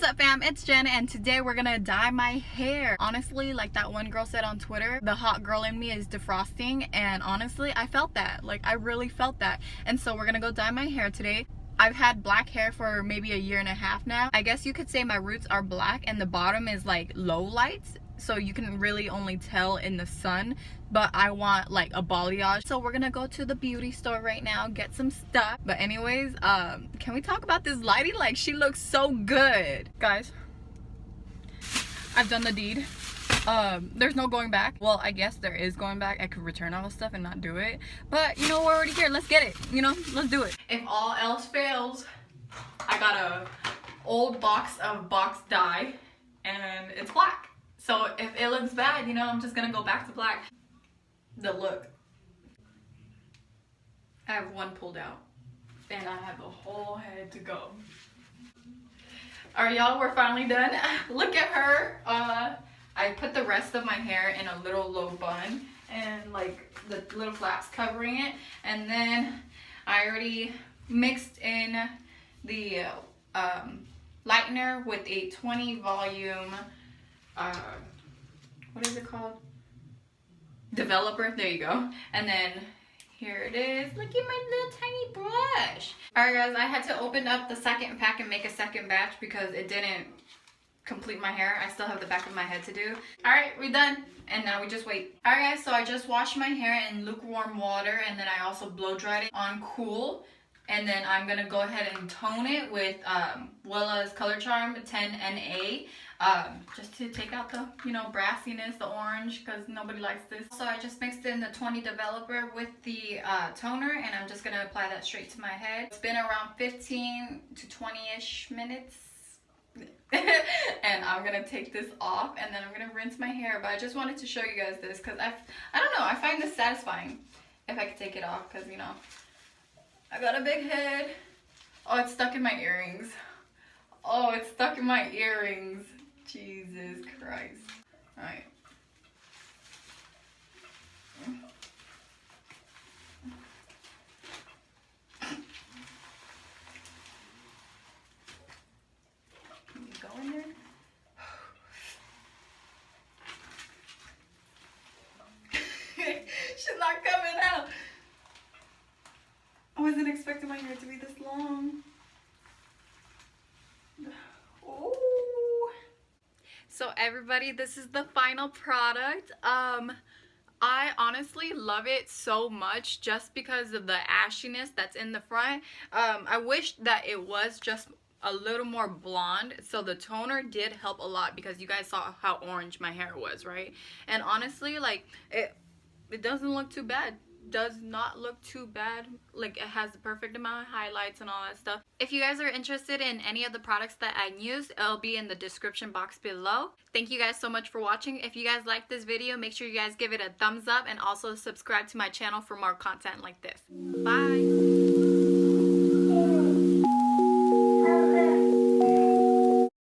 up, fam? It's Jen, and today we're gonna dye my hair. Honestly, like that one girl said on Twitter, the hot girl in me is defrosting, and honestly I felt that. Like, I really felt that. And so we're gonna go dye my hair today. I've had black hair for maybe a year and a half now. I guess you could say my roots are black and the bottom is like low lights, so you can really only tell in the sun, but I want like a balayage. So we're gonna go to the beauty store right now, get some stuff. But anyways, can we talk about this lighting? Like, she looks so good. Guys, I've done the deed. There's no going back. Well, I guess there is going back. I could return all the stuff and not do it, but you know, we're already here. Let's get it, you know, let's do it. If all else fails, I got a old box of box dye and it's black. So if it looks bad, you know, I'm just gonna go back to black. The look. I have one pulled out and I have a whole head to go. Alright, y'all, we're finally done. Look at her. I put the rest of my hair in a little low bun and like the little flaps covering it, and then I already mixed in the lightener with a 20 volume what is it called? Developer. There you go. And then here it is. Look at my little tiny brush. Alright guys, I had to open up the second pack and make a second batch because it didn't complete my hair. I still have the back of my head to do. Alright, we're done. And now we just wait. Alright guys, so I just washed my hair in lukewarm water, and then I also blow dried it on cool. And then I'm gonna go ahead and tone it with Wella's Colorcharm 10NA, just to take out the, you know, brassiness, the orange, because nobody likes this. So I just mixed in the 20 developer with the toner, and I'm just gonna apply that straight to my head. It's been around 15 to 20-ish minutes. And I'm gonna take this off and then I'm gonna rinse my hair. But I just wanted to show you guys this because I don't know, I find this satisfying if I could take it off, because, you know, I got a big head. Oh, it's stuck in my earrings. Oh, it's stuck in my earrings. Jesus Christ. Alright. Can you go in there? She's not coming out. I wasn't expecting my hair to be this long. Oh. So everybody, this is the final product. I honestly love it so much just because of the ashiness that's in the front. I wish that it was just a little more blonde, so the toner did help a lot because you guys saw how orange my hair was, right? And honestly, like, it doesn't look too bad. Does not look too bad. Like, it has the perfect amount of highlights and all that stuff. If you guys are interested in any of the products that I use, it'll be in the description box below. Thank you guys so much for watching. If you guys like this video, make sure you guys give it a thumbs up and also subscribe to my channel for more content like this. Bye.